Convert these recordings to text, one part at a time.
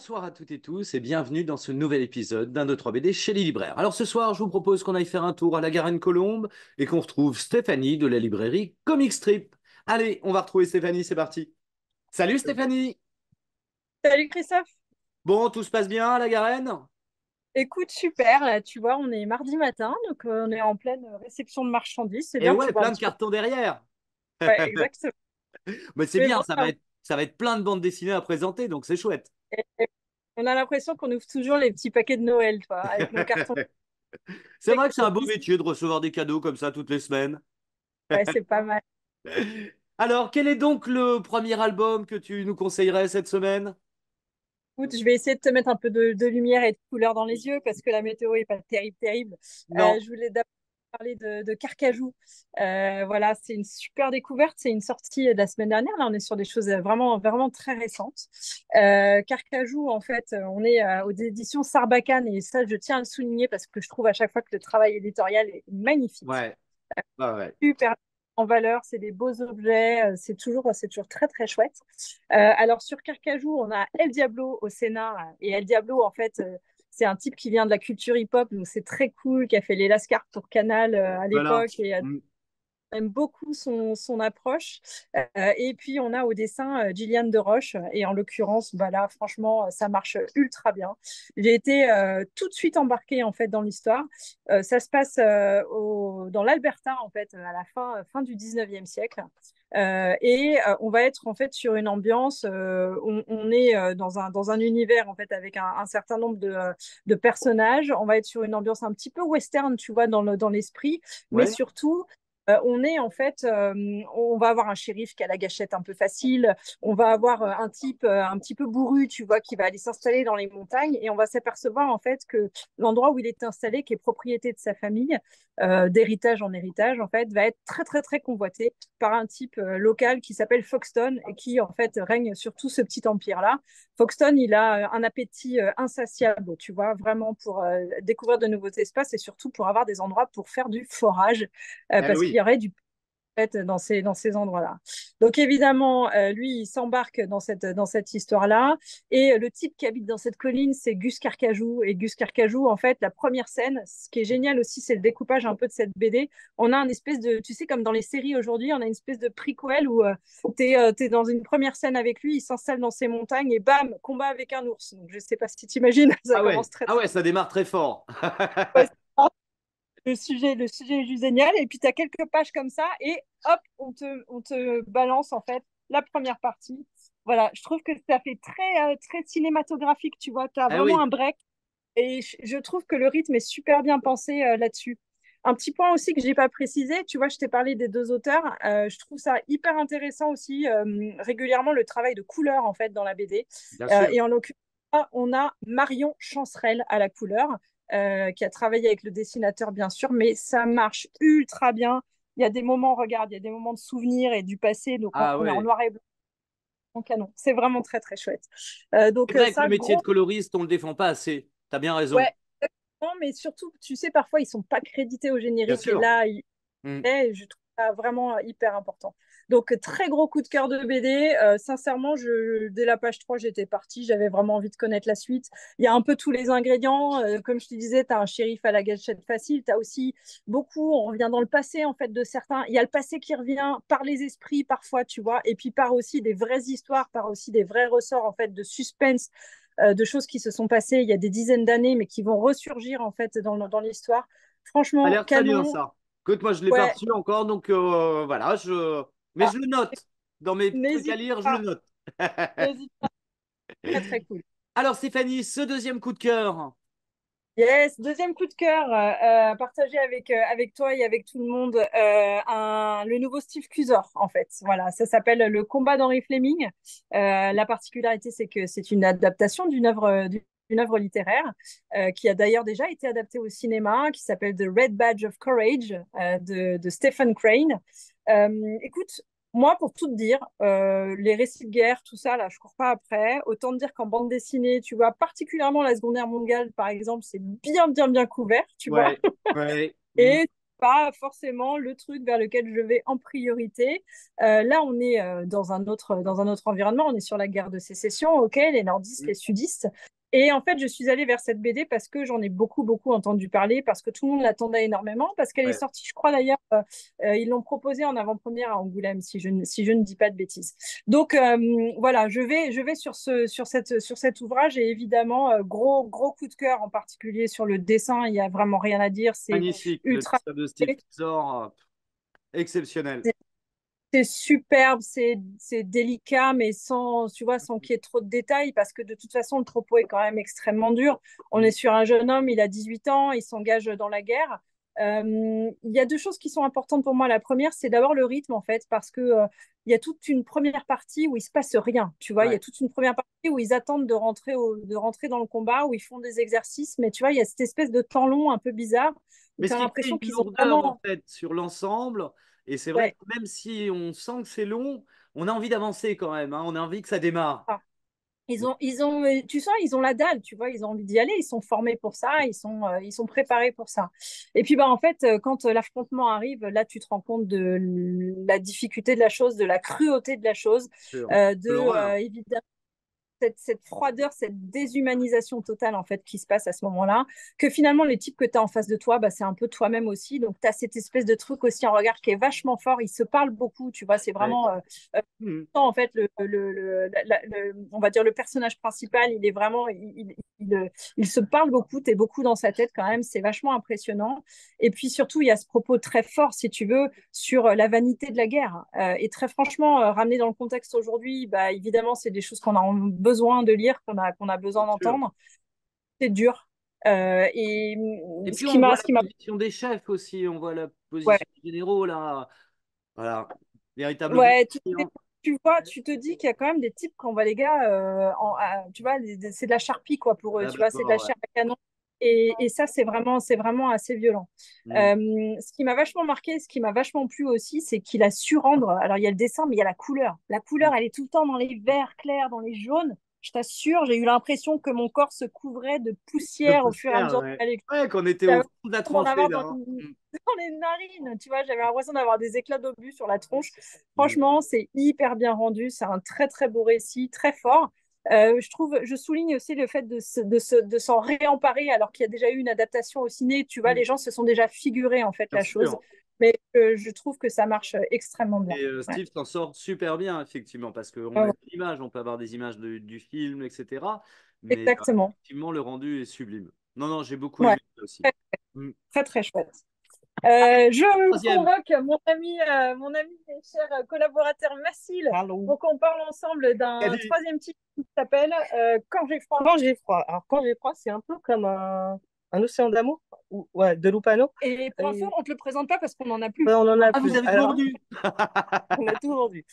Bonsoir à toutes et tous et bienvenue dans ce nouvel épisode d'un 2 3 BD chez les libraires. Alors ce soir, je vous propose qu'on aille faire un tour à la Garenne-Colombe et qu'on retrouve Stéphanie de la librairie Comic Strip. Allez, on va retrouver Stéphanie, c'est parti. Salut Stéphanie. Salut Christophe. Bon, tout se passe bien à la Garenne? Écoute, super. Là, tu vois, on est mardi matin, donc on est en pleine réception de marchandises. C'est Et bien, tu ouais, vois un plein de petit peu. cartons derrière. Ouais, exactement. Mais c'est Mais bien, bon, ça va être plein de bandes dessinées à présenter, donc c'est chouette. on a l'impression qu'on ouvre toujours les petits paquets de Noël, toi, avec nos cartons. C'est vrai que c'est un beau Ici, métier de recevoir des cadeaux comme ça toutes les semaines. ouais, c'est pas mal. Alors, quel est donc le premier album que tu nous conseillerais cette semaine? Écoute, je vais essayer de te mettre un peu de lumière et de couleur dans les yeux parce que la météo est pas terrible, terrible. Non. Je voulais d'abord parler de Carcajou. Voilà, c'est une super découverte. C'est une sortie de la semaine dernière. Là, on est sur des choses vraiment, vraiment très récentes. Carcajou, en fait, on est aux éditions Sarbacane et ça, je tiens à le souligner parce que je trouve à chaque fois que le travail éditorial est magnifique, Ouais, ouais, ouais. super en valeur, c'est des beaux objets, c'est toujours très très chouette. Alors sur Carcajou, on a El Diablo au Sénat et El Diablo en fait c'est un type qui vient de la culture hip-hop, donc c'est très cool, qui a fait les Lascars pour Canal à Voilà. l'époque et Mm. aime beaucoup son approche. Et puis, on a au dessin Gilliane de Roche. Et en l'occurrence, bah là, franchement, ça marche ultra bien. J'ai été tout de suite embarquée en fait dans l'histoire. Ça se passe dans l'Alberta, en fait, à la fin du 19e siècle. On va être en fait sur une ambiance, on est dans un univers en fait avec un certain nombre de personnages. On va être sur une ambiance un petit peu western, tu vois, dans l'esprit, mais Ouais. surtout on est en fait, on va avoir un shérif qui a la gâchette un peu facile, on va avoir un type un petit peu bourru, tu vois, qui va aller s'installer dans les montagnes et on va s'apercevoir en fait que l'endroit où il est installé, qui est propriété de sa famille, d'héritage en héritage, en fait, va être très très très convoité par un type local qui s'appelle Foxton et qui en fait règne sur tout ce petit empire-là. Foxton, il a un appétit insatiable, tu vois, vraiment pour découvrir de nouveaux espaces et surtout pour avoir des endroits pour faire du forage Eh parce qu'il oui. y aurait du fait dans ces endroits-là. Donc évidemment, lui, il s'embarque dans cette histoire-là. Et le type qui habite dans cette colline, c'est Gus Carcajou. Et Gus Carcajou, en fait, la première scène, ce qui est génial aussi, c'est le découpage un peu de cette BD. On a un espèce de, tu sais, comme dans les séries aujourd'hui, on a une espèce de prequel où t'es dans une première scène avec lui, il s'installe dans ces montagnes et bam, combat avec un ours. Donc je sais pas si tu imagines, ça Ah ouais. commence très Ah très. ouais, ça démarre très fort. Ouais, le sujet est juste génial. Et puis, tu as quelques pages comme ça, et hop, on te balance en fait la première partie. Voilà, je trouve que ça fait très cinématographique, tu vois, tu as Ah vraiment oui. un break. Et je trouve que le rythme est super bien pensé là-dessus. Un petit point aussi que je n'ai pas précisé, tu vois, je t'ai parlé des deux auteurs. Je trouve ça hyper intéressant aussi, régulièrement, le travail de couleur, en fait, dans la BD. Bien sûr. Et en l'occurrence, on a Marion Chancerelle à la couleur, qui a travaillé avec le dessinateur, bien sûr, mais ça marche ultra bien. Il y a des moments, regarde, il y a des moments de souvenirs et du passé, donc Ah on est en ouais. noir et blanc, en canon. C'est vraiment très, très chouette. C'est vrai que le Ça, métier de gros, coloriste, on le défend pas assez. T'as bien raison. ouais, non, mais surtout, tu sais, parfois, ils sont pas crédités au Bien générique. Et sûr. là, Mm. je trouve ça vraiment hyper important. Donc, très gros coup de cœur de BD. Sincèrement, dès la page 3 j'étais partie. J'avais vraiment envie de connaître la suite. Il y a un peu tous les ingrédients. Comme je te disais, tu as un shérif à la gâchette facile. Tu as aussi beaucoup, on revient dans le passé, en fait, de certains. Il y a le passé qui revient par les esprits, parfois, tu vois. Et puis, par aussi des vraies histoires, par aussi des vrais ressorts, en fait, de suspense, de choses qui se sont passées il y a des dizaines d'années, mais qui vont ressurgir, en fait, dans l'histoire. Ça a Franchement, l'air très bien canon. ça. Écoute, moi je l'ai pas Ouais, reçu encore, donc voilà, mais ah, je le note. Dans mes trucs à n'hésite lire, je le pas, note. n'hésite pas, très très cool. Alors Stéphanie, ce deuxième coup de cœur. Yes, deuxième coup de cœur, partagé avec toi et avec tout le monde, le nouveau Steve Clusor, en fait. Voilà, ça s'appelle Le combat d'Henry Fleming. La particularité, c'est que c'est une adaptation d'une œuvre littéraire qui a d'ailleurs déjà été adaptée au cinéma, qui s'appelle The Red Badge of Courage de Stephen Crane. Écoute, moi, pour tout te dire, les récits de guerre, tout ça, là, je cours pas après. Autant te dire qu'en bande dessinée, tu vois, particulièrement la Seconde Guerre mondiale, par exemple, c'est bien couvert, tu vois. Ouais, ouais. Mm. Et pas forcément le truc vers lequel je vais en priorité. Là, on est dans un autre environnement. On est sur la guerre de sécession, ok, les nordistes, les sudistes. Et en fait, je suis allée vers cette BD parce que j'en ai beaucoup entendu parler, parce que tout le monde l'attendait énormément, parce qu'elle est Ouais. sortie, je crois d'ailleurs, ils l'ont proposée en avant-première à Angoulême, si je ne dis pas de bêtises. Donc voilà, je vais sur cet ouvrage et évidemment, gros coup de cœur en particulier sur le dessin, il n'y a vraiment rien à dire, c'est Magnifique, le ultra. dessin de Steve Trésor, exceptionnel. C'est superbe, c'est délicat, mais sans, tu vois, sans qu'il y ait trop de détails, parce que de toute façon, le propos est quand même extrêmement dur. On est sur un jeune homme, il a 18 ans, il s'engage dans la guerre. Il y a deux choses qui sont importantes pour moi. La première, c'est d'abord le rythme, en fait, parce que il y a toute une première partie où il se passe rien, tu vois. Il y a Ouais. toute une première partie où ils attendent de rentrer dans le combat, où ils font des exercices, mais tu vois, il y a cette espèce de temps long un peu bizarre, où Mais tu ce as qui crée l'impression une qu'ils ont lourdeur en vraiment... fait sur l'ensemble. Et c'est vrai Ouais. que même si on sent que c'est long, on a envie d'avancer quand même, hein. On a envie que ça démarre. Tu sens, ils ont la dalle, tu vois, ils ont envie d'y aller, ils sont formés pour ça, ils sont préparés pour ça. Et puis, bah, en fait, quand l'affrontement arrive, là, tu te rends compte de la difficulté de la chose, de la cruauté de la chose, Sûr. De l'horreur. évidemment, cette froideur, cette déshumanisation totale en fait qui se passe à ce moment-là, que finalement les types que tu as en face de toi, bah, c'est un peu toi-même aussi. Donc tu as cette espèce de truc aussi en regard qui est vachement fort, ils se parlent beaucoup, tu vois, c'est Ouais. vraiment Mhm. en fait on va dire le personnage principal, il est vraiment il se parle beaucoup, tu es beaucoup dans sa tête quand même, c'est vachement impressionnant. Et puis surtout, il y a ce propos très fort, si tu veux, sur la vanité de la guerre. Et très franchement, ramené dans le contexte aujourd'hui, bah, évidemment, c'est des choses qu'on a besoin de lire, qu'on a besoin Bien sûr. d'entendre. C'est dur. Et Et ce puis qui on voit m'a, la position des chefs aussi, on voit la ouais, position des généraux là. Voilà. Véritable bon. ouais, tu vois, tu te dis qu'il y a quand même des types quand on voit les gars, tu vois, c'est de la charpie quoi pour eux, Ah, tu vois, c'est de la d'accord, ouais. chair à canon. Et ça, c'est vraiment assez violent. Mhm. Ce qui m'a vachement marqué, ce qui m'a vachement plu aussi, c'est qu'il a su rendre. Alors, il y a le dessin, mais il y a la couleur. La couleur, elle est tout le temps dans les verts clairs, dans les jaunes. Je t'assure, j'ai eu l'impression que mon corps se couvrait de De poussière au fur et à poussière, mesure de ouais. la lecture. Ouais, qu'on était au J'avais fond de la l'impression d'en tranchée avoir là. Mhm. dans les narines, tu vois, j'avais l'impression d'avoir des éclats d'obus sur la tronche. Mhm. Franchement, c'est hyper bien rendu, c'est un très beau récit, très fort. Je souligne aussi le fait de s'en réemparer alors qu'il y a déjà eu une adaptation au ciné. Tu vois, Mhm. les gens se sont déjà figurés en fait Bien la chose, sûr. mais je trouve que ça marche extrêmement bien. Et Ouais. Steve s'en sort super bien, effectivement, parce qu'on Ouais, a ouais, des images, on peut avoir des images du film, etc. Mais exactement. effectivement, le rendu est sublime. Non, non, j'ai beaucoup Ouais, aimé ça aussi. très Mm. très chouette. Je Troisième. convoque mon ami et cher collaborateur Mathilde Allô. pour qu'on parle ensemble d'un Salut. troisième titre qui s'appelle Quand j'ai froid. Quand j'ai froid. Alors, quand j'ai froid, c'est un peu comme un océan d'amour, ouais, de Lupano. Et pour info, Et, on ne te le présente pas parce qu'on n'en a ouais, plus. on en a Ah, vous plus. avez tout Alors, vendu. on a tout vendu.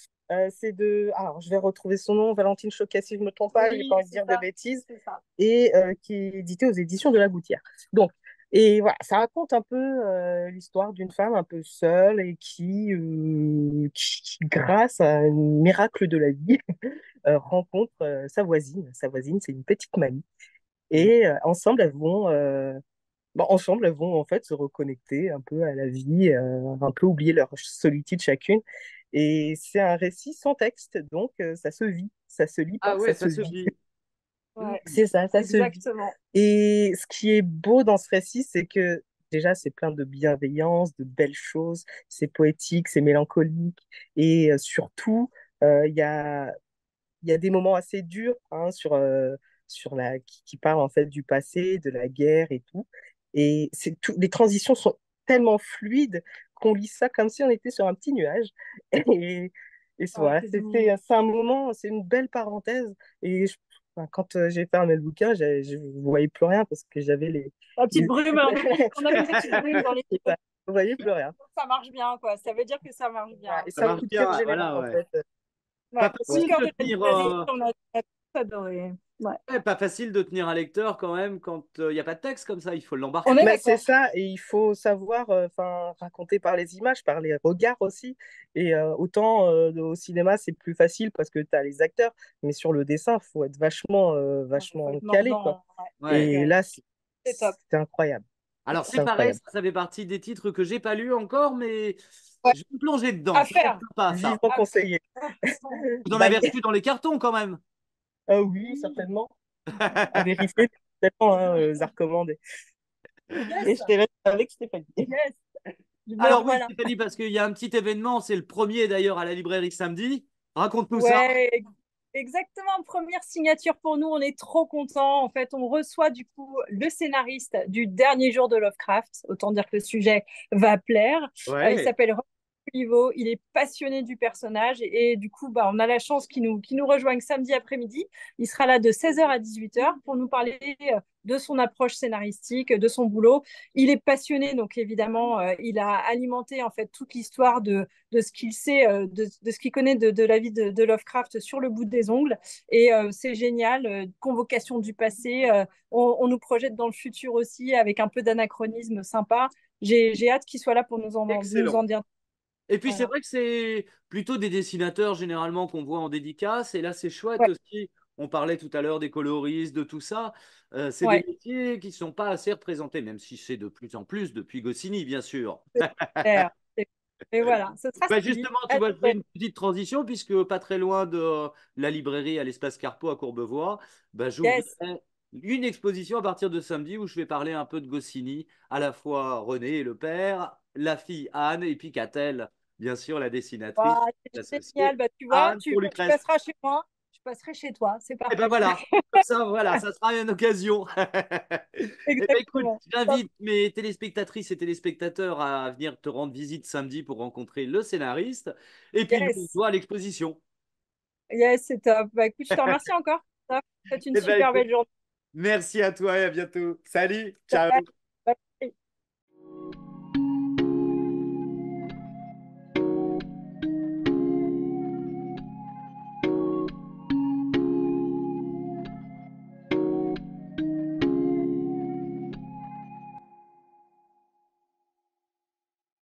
C'est de. Alors, je vais retrouver son nom, Valentine Choquet, si je ne me trompe pas, j'ai Oui, pas envie de c'est dire de ça. bêtises, C'est ça. et qui est édité aux éditions de La Gouttière. Donc, et voilà, ça raconte un peu l'histoire d'une femme un peu seule et qui, grâce à un miracle de la vie, rencontre sa voisine. Sa voisine, c'est une petite mamie. Mm. Et ensemble, elles vont en fait se reconnecter un peu à la vie, un peu oublier leur solitude chacune. Et c'est un récit sans texte, donc ça se vit, ça se lit pas, Ah ouais, ça se ça se vit. vit. Mm. Ouais, C'est ça, ça se vit. exactement. Et ce qui est beau dans ce récit, c'est que déjà, c'est plein de bienveillance, de belles choses, c'est poétique, c'est mélancolique, et surtout, il y a des moments assez durs hein, qui parlent en fait du passé, de la guerre et tout. Et les transitions sont tellement fluides qu'on lit ça comme si on était sur un petit nuage. Et, Ouais, voilà, c'est mignon. c'est un moment, c'est une belle parenthèse. Et enfin, quand j'ai fermé le bouquin, je ne voyais plus rien parce que j'avais La petite les... brume, on a une petite brume dans les C'est yeux. ça, je voyais plus rien. Ça marche bien, quoi. Ça veut dire que ça marche Voilà, bien. et Ça c'est un marche coup de cœur bien, général voilà, en ouais. fait. Ouais. Pas Coup de facile cœur de de la tenir, librairie, on a tous adoré. Ouais. ouais, pas facile de tenir un lecteur quand même quand il n'y a pas de texte comme ça, il faut On l'embarquer. est Mais c'est d'accord. ça, et il faut savoir raconter par les images, par les regards aussi. Et autant au cinéma, c'est plus facile parce que tu as les acteurs, mais sur le dessin, il faut être Il faut vachement être calé, quoi. mordant. Ouais. Ouais. Et là, C'est top. c'est incroyable. Alors, c'est C'est pareil, incroyable. ça fait partie des titres que j'ai pas lus encore, mais Ouais, je vais me plonger dedans. à Ça va être faire. sympa, ça. Vivement conseillé. Vous en Bye. avez reçu dans les cartons quand même. Ah oui, certainement. À vérifier, tellement, hein, Zarcommande. Et Yes, je te laisse avec Stéphanie. yes. Ben Alors oui, voilà. Stéphanie, parce qu'il y a un petit événement, c'est le premier d'ailleurs à la librairie samedi. Raconte-nous ça. Ouais, exactement. Première signature pour nous. On est trop contents. En fait, on reçoit du coup le scénariste du dernier jour de Lovecraft. Autant dire que le sujet va plaire. Il Ouais, s'appelle Rob Olivo. Il est passionné du personnage et du coup, bah, on a la chance qu'il nous rejoigne samedi après-midi. Il sera là de 16h à 18h pour nous parler de son approche scénaristique, de son boulot. Il est passionné, donc évidemment, il a alimenté en fait toute l'histoire de ce qu'il sait, de ce qu'il connaît de la vie de Lovecraft sur le bout des ongles. Et c'est génial. Convocation du passé. On nous projette dans le futur aussi avec un peu d'anachronisme sympa. J'ai hâte qu'il soit là pour nous excellent. en dire. Et puis c'est Voilà. vrai que c'est plutôt des dessinateurs généralement qu'on voit en dédicace. Et là, c'est chouette Ouais, aussi. On parlait tout à l'heure des coloristes, de tout ça. C'est des ouais, métiers qui ne sont pas assez représentés, même si c'est de plus en plus depuis Goscinny, bien sûr. c'est clair. Et voilà, ce sera Bah samedi. justement, tu vois, je fais une petite transition puisque pas très loin de la librairie à l'espace Carpeau à Courbevoie, bah, j'ouvrirai Yes. une exposition à partir de samedi où je vais parler un peu de Goscinny, à la fois René, le père, la fille Anne et puis Catel, bien sûr, la dessinatrice, Ah, c'est génial. l'associée Bah, tu vois, Anne tu, pour tu Lucrèce. passeras chez moi. Je passerai chez toi. C'est Et ben parfait. voilà, comme ça, voilà, ça sera une occasion. Et ben écoute, Exactement. j'invite mes téléspectatrices et téléspectateurs à venir te rendre visite samedi pour rencontrer le scénariste. Et puis nous, on se Yes. voit à l'exposition. Yes, c'est top. Bah, écoute, je te remercie encore. Ça, faites une Eh ben super écoute, belle journée. merci à toi et à bientôt. Salut, ciao.